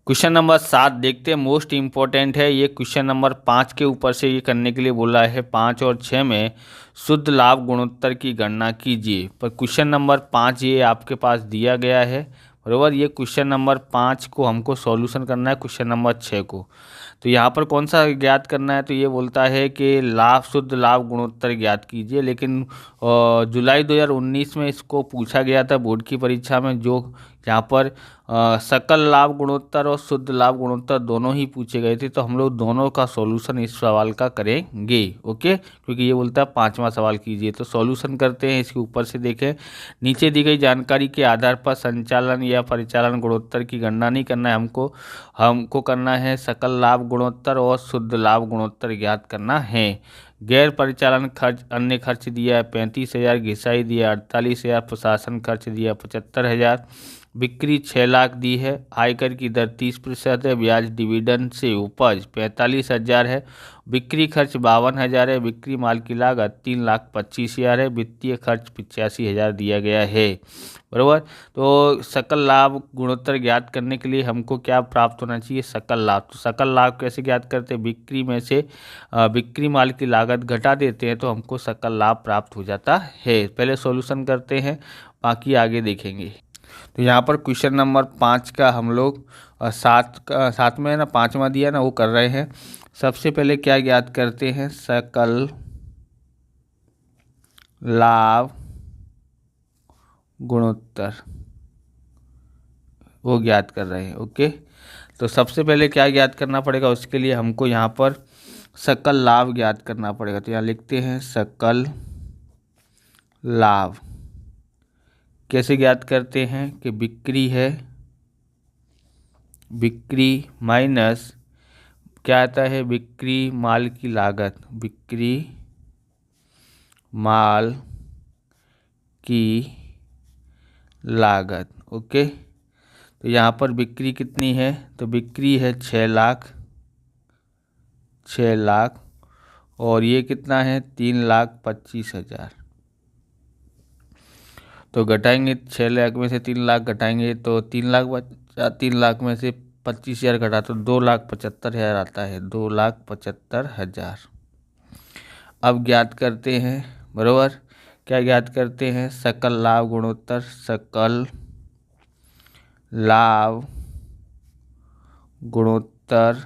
Question number 7 देखते हैं, most important है ये क्वेश्चन नंबर 5 के ऊपर से ये करने के लिए बोला है। 5 और 6 में शुद्ध लाभ गुणोत्तर की गणना कीजिए। पर क्वेश्चन नंबर 5 ये आपके पास दिया गया है, बराबर। ये क्वेश्चन नंबर 5 को हमको सॉल्यूशन करना है क्वेश्चन नंबर 6 को। तो यहाँ पर कौन सा ज्ञात करना है, तो ये बोलता है कि शुद्ध लाभ गुणोत्तर ज्ञात कीजिए। लेकिन जुलाई 2019 में इसको पूछा गया था बोर्ड की परीक्षा में, जो यहाँ पर सकल लाभ गुणोत्तर और शुद्ध लाभ गुणोत्तर दोनों ही पूछे गए थे। तो हम लोग दोनों का सॉल्यूशन इस सवाल का करेंगे, ओके। क्योंकि ये बोलता है 5वां सवाल कीजिए, तो सॉल्यूशन करते हैं। इसके ऊपर से देखें, नीचे दी गई जानकारी के आधार पर संचालन या परिचालन गुणोत्तर की गणना नहीं करना है हमको करना है सकल लाभ गुणोत्तर और शुद्ध लाभ गुणोत्तर ज्ञात करना है। गैर परिचालन खर्च अन्य खर्च दिया है 35,000, घिसाई दिया 48,000, प्रशासन खर्च दिया 75,000, बिक्री 6 लाख दी है, आयकर की दर 30% है, ब्याज डिविडेंड से उपज 45,000 है, बिक्री खर्च 52,000 है, बिक्री माल की लागत 3,25,000 है, वित्तीय खर्च 85,000 दिया गया है, बराबर। तो सकल लाभ गुणोत्तर ज्ञात करने के लिए हमको क्या प्राप्त होना चाहिए, सकल लाभ। तो सकल लाभ कैसे ज्ञात करते हैं, बिक्री में से बिक्री माल की लागत घटा देते हैं तो हमको सकल लाभ प्राप्त हो जाता है। पहले सॉल्यूशन करते हैं, बाकी आगे देखेंगे। तो यहाँ पर क्वेश्चन नंबर 5 का हम लोग 7 में ना 5वां दिया ना वो कर रहे हैं। सबसे पहले क्या ज्ञात करते हैं, सकल लाभ गुणोत्तर वो ज्ञात कर रहे हैं, ओके। तो सबसे पहले क्या ज्ञात करना पड़ेगा, उसके लिए हमको यहाँ पर सकल लाभ ज्ञात करना पड़ेगा। तो यहाँ लिखते हैं सकल लाभ। कैसे ज्ञात करते हैं कि बिक्री है, बिक्री माइनस क्या आता है, बिक्री माल की लागत, बिक्री माल की लागत, ओके। तो यहाँ पर बिक्री कितनी है, तो बिक्री है 6 लाख, 6 लाख, और ये कितना है 3,25,000। तो घटाएंगे 6 लाख में से 3 लाख घटाएंगे तो 3 लाख बचा, 3 लाख में से 25,000 घटा तो 2,75,000 आता है, 2,75,000। अब ज्ञात करते हैं, बराबर। क्या ज्ञात करते हैं, सकल लाभ गुणोत्तर, सकल लाभ गुणोत्तर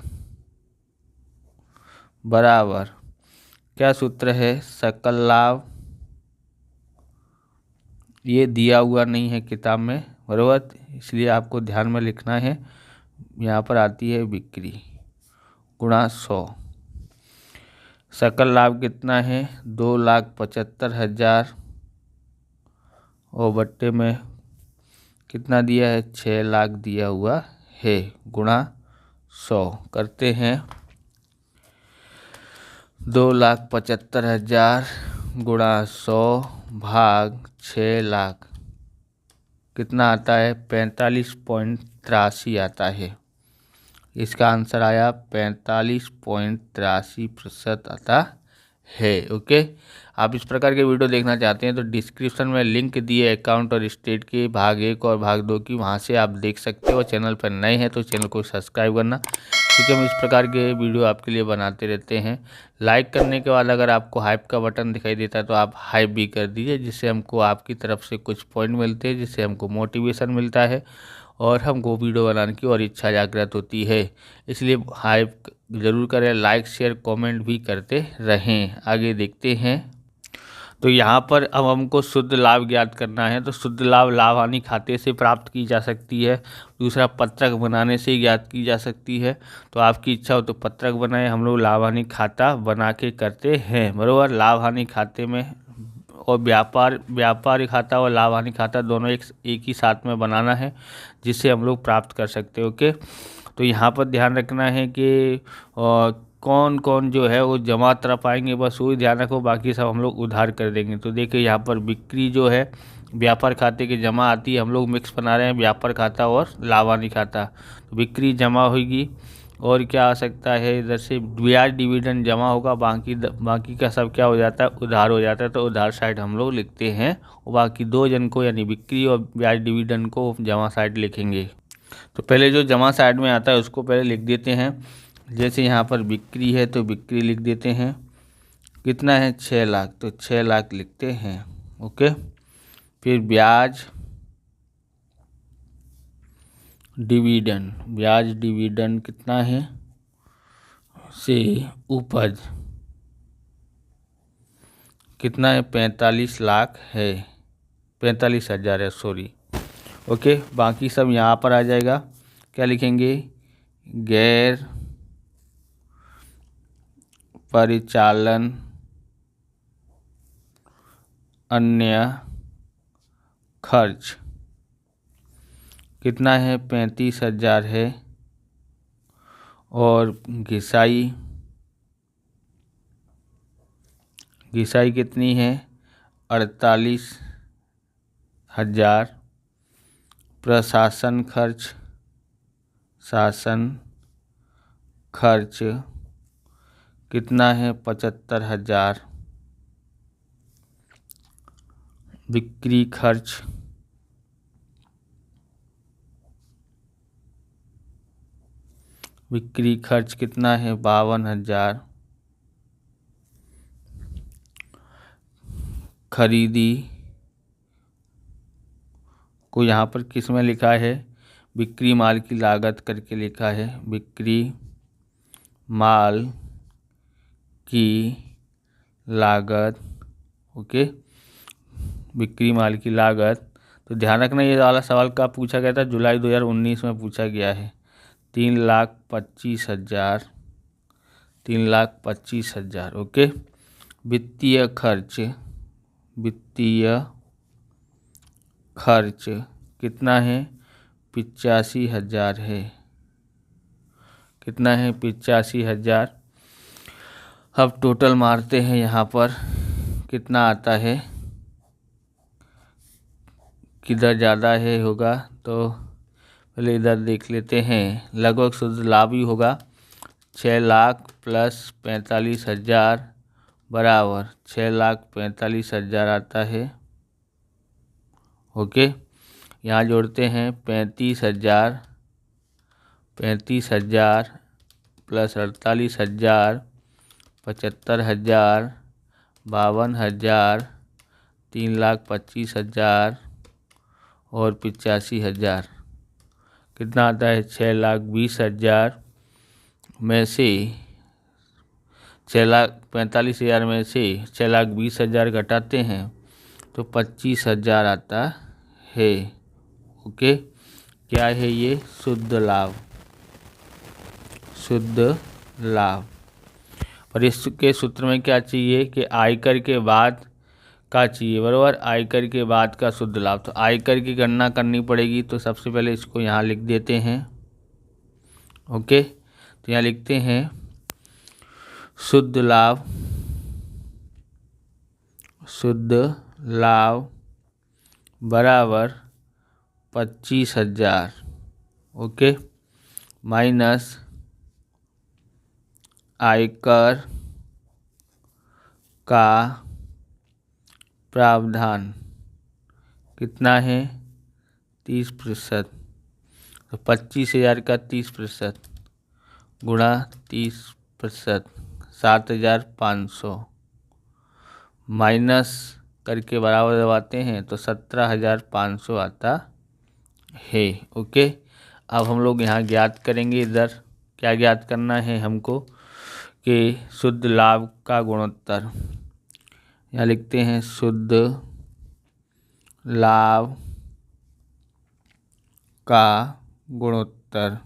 बराबर क्या सूत्र है, सकल लाभ, ये दिया हुआ नहीं है किताब में, बराबर, इसलिए आपको ध्यान में लिखना है। यहाँ पर आती है बिक्री गुणा 100। सकल लाभ कितना है, 2,75,000, और बट्टे में कितना दिया है, 6 लाख दिया हुआ है, गुणा 100 करते हैं। 2,75,000 गुणा 100 भाग 6 लाख कितना आता है, 45.83 आता है। इसका आंसर आया 45.83% आता है, ओके। आप इस प्रकार के वीडियो देखना चाहते हैं तो डिस्क्रिप्शन में लिंक दिए अकाउंट और स्टेट के भाग 1 और भाग 2 की, वहां से आप देख सकते हो। चैनल पर नए हैं तो चैनल को सब्सक्राइब करना, क्योंकि हम इस प्रकार के वीडियो आपके लिए बनाते रहते हैं। लाइक करने के बाद अगर आपको हाइप का बटन दिखाई देता है तो आप हाइप भी कर दीजिए, जिससे हमको आपकी तरफ से कुछ पॉइंट मिलते हैं, जिससे हमको मोटिवेशन मिलता है और हमको वीडियो बनाने की और इच्छा जागृत होती है। इसलिए हाइप ज़रूर करें, लाइक शेयर कमेंट भी करते रहें। आगे देखते हैं। तो यहाँ पर अब हमको शुद्ध लाभ ज्ञात करना है। तो शुद्ध लाभ लाभ हानि खाते से प्राप्त की जा सकती है, दूसरा पत्रक बनाने से ज्ञात की जा सकती है। तो आपकी इच्छा हो तो पत्रक बनाए, हम लोग लाभ हानि खाता बना के करते हैं, बराबर। लाभ हानि खाते में और व्यापार खाता और लाभ हानि खाता दोनों एक ही साथ में बनाना है, जिससे हम लोग प्राप्त कर सकते हैं, ओके। तो यहाँ पर ध्यान रखना है कि कौन कौन जो है वो जमा तरफ आएंगे, बस वही ध्यान रखो, बाकी सब हम लोग उधार कर देंगे। तो देखिए यहाँ पर बिक्री जो है व्यापार खाते की जमा आती है, हम लोग मिक्स बना रहे हैं व्यापार खाता और लाभ हानि खाता। तो बिक्री जमा होगी, और क्या आ सकता है, इधर से ब्याज डिविडेंड जमा होगा, बाकी का सब क्या हो जाता है, उधार हो जाता है। तो उधार साइड हम लोग लिखते हैं, और बाकी 2 जन को यानी बिक्री और ब्याज डिविडेंड को जमा साइड लिखेंगे। तो पहले जो जमा साइड में आता है उसको पहले लिख देते हैं। जैसे यहाँ पर बिक्री है तो बिक्री लिख देते हैं, कितना है 6 लाख, तो 6 लाख लिखते हैं। ओके, फिर ब्याज डिविडेंड, ब्याज डिविडेंड कितना है से उपज कितना है 45 लाख है, 45,000 है, सॉरी। ओके, बाकी सब यहाँ पर आ जाएगा। क्या लिखेंगे, गैर परिचालन अन्य खर्च कितना है 35,000 है, और घिसाई कितनी है 48,000। प्रशासन खर्च, शासन खर्च कितना है 75,000। बिक्री खर्च कितना है 52,000। खरीदी को यहाँ पर किस में लिखा है, बिक्री माल की लागत करके लिखा है, बिक्री माल की लागत। ओके, बिक्री माल की लागत। तो ध्यान रखना ये वाला सवाल का पूछा गया था, जुलाई 2019 में पूछा गया है। 3,25,000, 3,25,000। ओके, वित्तीय खर्च कितना है 85,000 है, कितना है 85,000। अब टोटल मारते हैं यहाँ पर, कितना आता है, किधर ज़्यादा है होगा, तो पहले इधर देख लेते हैं। लगभग शुद्ध लाभ ही होगा, 6 लाख प्लस 45,000 बराबर 6,45,000 आता है। ओके, यहाँ जोड़ते हैं 35,000 प्लस 48,000, 75,000, 52,000, 3,25,000 और 85,000, कितना आता है 6,20,000 में से 6,45,000 में से 6,20,000 घटाते हैं तो 25,000 आता है। ओके, क्या है ये, शुद्ध लाभ, और इसके सूत्र में क्या चाहिए कि आयकर के बाद का चाहिए, बराबर, आयकर के बाद का शुद्ध लाभ। तो आयकर की गणना करनी पड़ेगी, तो सबसे पहले इसको यहाँ लिख देते हैं। ओके, तो यहाँ लिखते हैं शुद्ध लाभ बराबर 25,000। ओके, माइनस आयकर का प्रावधान कितना है 30%। तो 25,000 का 30% गुणा 30%, 7,500 माइनस करके बराबर दबाते हैं तो 17,500 आता है। ओके, अब हम लोग यहाँ ज्ञात करेंगे, इधर क्या ज्ञात करना है हमको कि शुद्ध लाभ का गुणोत्तर। यहाँ लिखते हैं शुद्ध लाभ का गुणोत्तर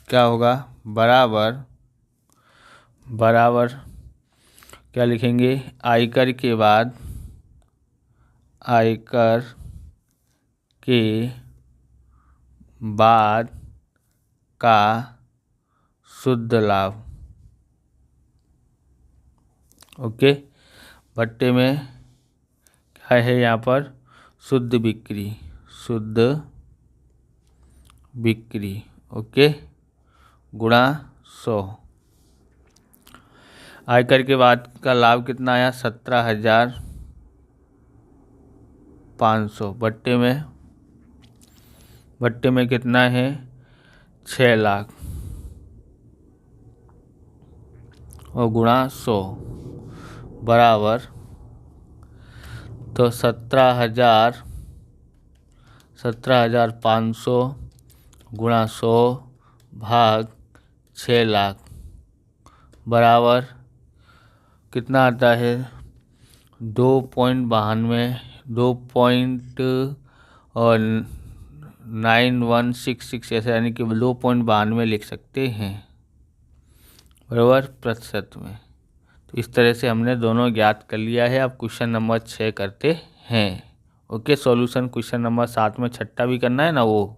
क्या होगा, बराबर क्या लिखेंगे, आयकर के बाद का शुद्ध लाभ। ओके, भट्टे में क्या है यहाँ पर, शुद्ध बिक्री। ओके, गुणा 100। आयकर के बाद का लाभ कितना आया 17,500, बट्टे में भट्टे में कितना है 6 लाख और गुणा 100 बराबर, तो 17,500 गुणा 100 भाग 6 लाख बराबर कितना आता है 2.9166 ऐसा, यानी कि 2.92 लिख सकते हैं बराबर प्रतिशत में। तो इस तरह से हमने दोनों ज्ञात कर लिया है। अब क्वेश्चन नंबर 6 करते हैं। ओके, सॉल्यूशन क्वेश्चन नंबर 7 में छठा भी करना है ना वो।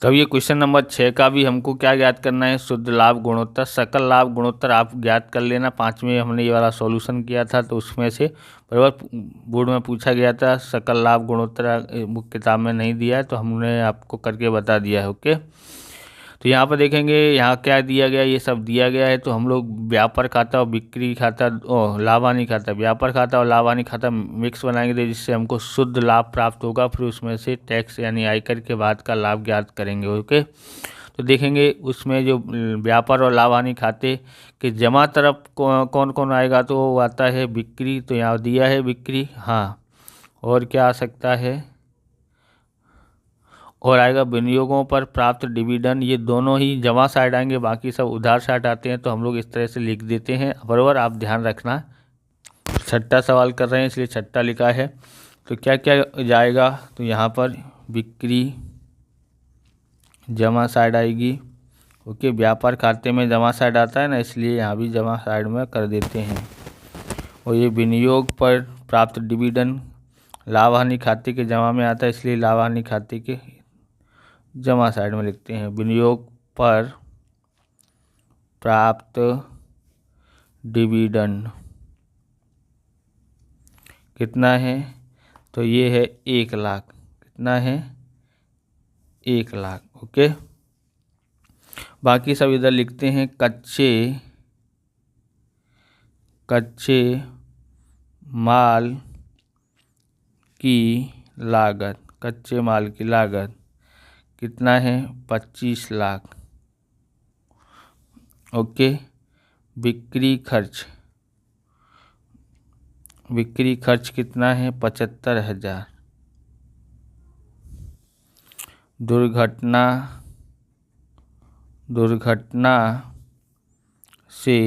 तब ये क्वेश्चन नंबर 6 का भी हमको क्या ज्ञात करना है, शुद्ध लाभ गुणोत्तर। सकल लाभ गुणोत्तर आप ज्ञात कर लेना, 5वें हमने ये वाला सॉल्यूशन किया था तो उसमें से बराबर बोर्ड में पूछा गया था। सकल लाभ गुणोत्तर बुक किताब में नहीं दिया है तो हमने आपको करके बता दिया है। ओके, तो यहाँ पर देखेंगे यहाँ क्या दिया गया, ये सब दिया गया है। तो हम लोग व्यापार खाता और बिक्री खाता लाभानी खाता, व्यापार खाता और लाभानी खाता मिक्स बनाएंगे जिससे हमको शुद्ध लाभ प्राप्त होगा। फिर उसमें से टैक्स यानी आयकर के बाद का लाभ ज्ञात करेंगे। ओके, तो देखेंगे उसमें जो व्यापार और लाभानी खाते के जमा तरफ कौन कौन आएगा, तो वो आता है बिक्री, तो यहाँ दिया है बिक्री। हाँ, और क्या आ सकता है, और आएगा विनियोगों पर प्राप्त डिविडेंड। ये दोनों ही जमा साइड आएंगे, बाकी सब उधार साइड आते हैं। तो हम लोग इस तरह से लिख देते हैं बराबर, आप ध्यान रखना। छठा सवाल कर रहे हैं इसलिए छठा लिखा है। तो क्या क्या जाएगा, तो यहाँ पर बिक्री जमा साइड आएगी। ओके, व्यापार खाते में जमा साइड आता है ना, इसलिए यहाँ भी जमा साइड में कर देते हैं। और ये विनियोग पर प्राप्त डिविडेंड लाभ हानि खाते के जमा में आता है, इसलिए लाभ हानि खाते के जमा साइड में लिखते हैं। विनियोग पर प्राप्त डिविडेंड कितना है, तो ये है 1 लाख। कितना है 1 लाख। ओके, बाकी सब इधर लिखते हैं। कच्चे माल की लागत, कच्चे माल की लागत कितना है 25 लाख। ओके, बिक्री खर्च कितना है 75,000। दुर्घटना से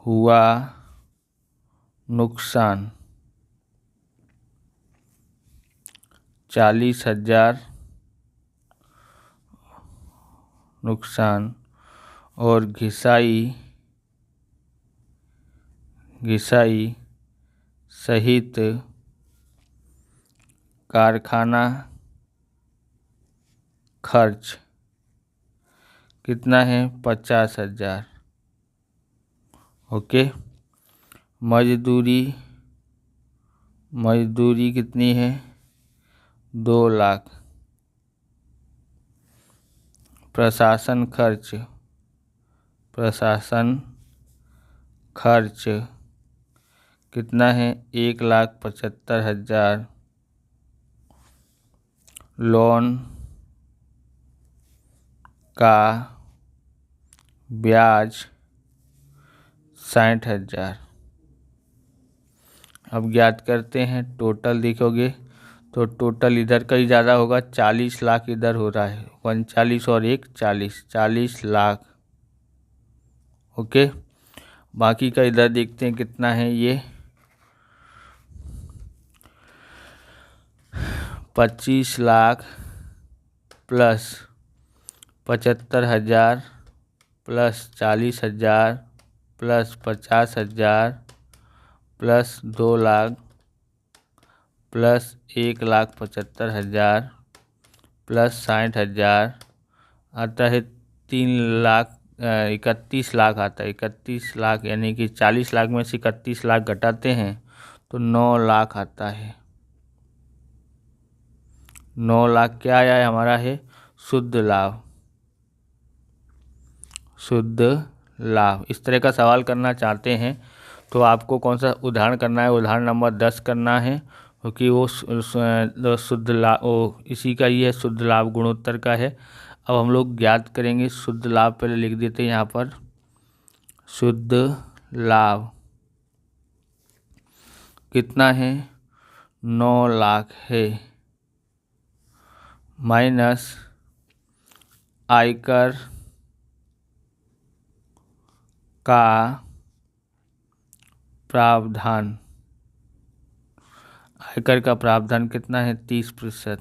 हुआ नुकसान 40,000 नुकसान, और घिसाई सहित कारखाना खर्च कितना है 50,000। ओके, मजदूरी कितनी है 2 लाख। प्रशासन खर्च कितना है 1,75,000। लोन का ब्याज 60,000। अब ज्ञात करते हैं टोटल। देखोगे तो टोटल इधर का ही ज़्यादा होगा, 40 लाख इधर हो रहा है, 39 और 1 40 लाख। ओके, बाकी का इधर देखते हैं कितना है, ये 25 lakh plus 75,000 plus 40,000 plus 50,000 plus 2 lakh plus 1,75,000 plus 60,000 आता है 31 लाख आता है। 31 लाख यानी कि 40 लाख में से 31 लाख घटाते हैं तो 9 लाख आता है। 9 लाख क्या आया है हमारा, है शुद्ध लाभ। इस तरह का सवाल करना चाहते हैं तो आपको कौन सा उदाहरण करना है, उदाहरण नंबर 10 करना है। क्योंकि वो शुद्ध लाभ वो इसी का ही है, शुद्ध लाभ गुणोत्तर का है। अब हम लोग ज्ञात करेंगे शुद्ध लाभ, पहले लिख देते हैं यहाँ पर। शुद्ध लाभ कितना है, 9 लाख है, माइनस आयकर का प्रावधान। आयकर का प्रावधान कितना है, 30%।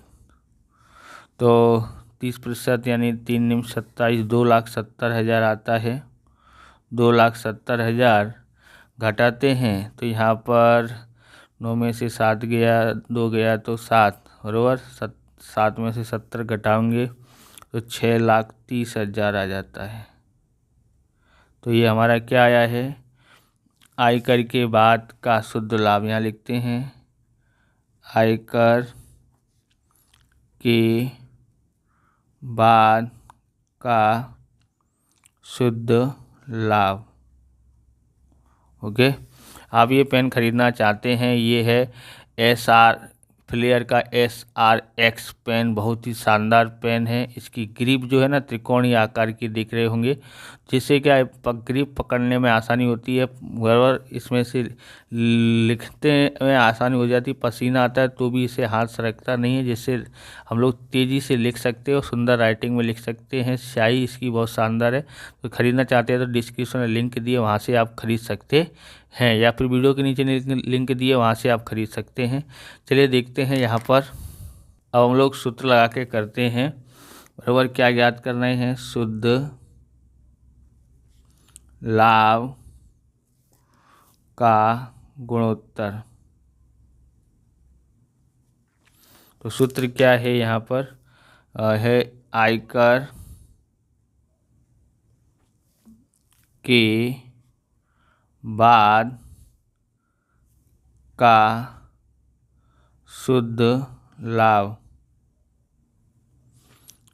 तो 30% यानी 3×27 2,70,000 आता है। 2,70,000 घटाते हैं तो यहाँ पर 9 में से 7 गया, 2 गया तो 7, बराबर 7 में से 70 घटाएंगे तो 6,30,000 आ जाता है। तो ये हमारा क्या आया है, आयकर के बाद का शुद्ध लाभ। यहाँ लिखते हैं आयकर के बाद का शुद्ध लाभ। ओके, आप ये पेन खरीदना चाहते हैं, ये है SR फ्लेयर का SRX पेन, बहुत ही शानदार पेन है। इसकी ग्रिप जो है ना त्रिकोणीय आकार की दिख रहे होंगे, जिससे क्या ग्रिप पकड़ने में आसानी होती है, बराबर इसमें से लिखते में आसानी हो जाती है। पसीना आता है तो भी इसे हाथ सरकता नहीं है, जिससे हम लोग तेज़ी से लिख सकते हैं और सुंदर राइटिंग में लिख सकते हैं। स्याही इसकी बहुत शानदार है। तो खरीदना चाहते हैं तो डिस्क्रिप्शन में लिंक दिए, वहाँ से आप खरीद सकते हैं, या फिर वीडियो के नीचे लिंक दिए, वहाँ से आप खरीद सकते हैं। चलिए देखते हैं यहाँ पर। अब हम लोग सूत्र लगा के करते हैं, बराबर क्या ज्ञात करना है, शुद्ध लाभ का गुणोत्तर। तो सूत्र क्या है यहाँ पर, है आयकर के बाद का शुद्ध लाभ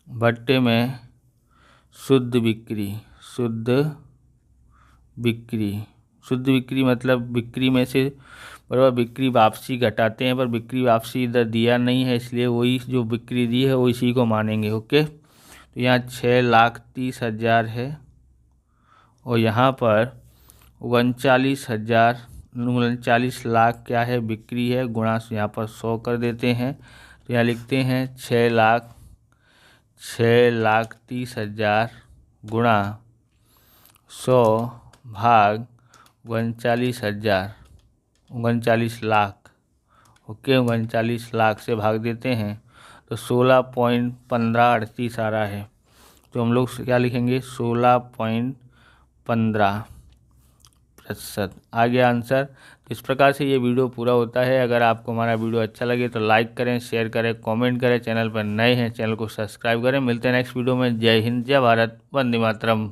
बट्टे में शुद्ध बिक्री। शुद्ध बिक्री, शुद्ध बिक्री मतलब बिक्री में से, बराबर बिक्री वापसी घटाते हैं, पर बिक्री वापसी इधर दिया नहीं है, इसलिए वही जो बिक्री दी है वो इसी को मानेंगे। ओके, तो यहाँ 6,30,000 है और यहाँ पर 39 लाख क्या है, बिक्री है, गुणा यहाँ पर 100 कर देते हैं। तो यहाँ लिखते हैं 6,30,000 गुणा 100 भाग 39,000, 39 लाख। ओके, 39 लाख से भाग देते हैं तो 16.1538 आ रहा है। तो हम लोग क्या लिखेंगे, 16.15%। आ गया आंसर। इस प्रकार से ये वीडियो पूरा होता है। अगर आपको हमारा वीडियो अच्छा लगे तो लाइक करें, शेयर करें, कमेंट करें। चैनल पर नए हैं चैनल को सब्सक्राइब करें। मिलते हैं नेक्स्ट वीडियो में। जय हिंद, जय भारत, वंदे मातरम।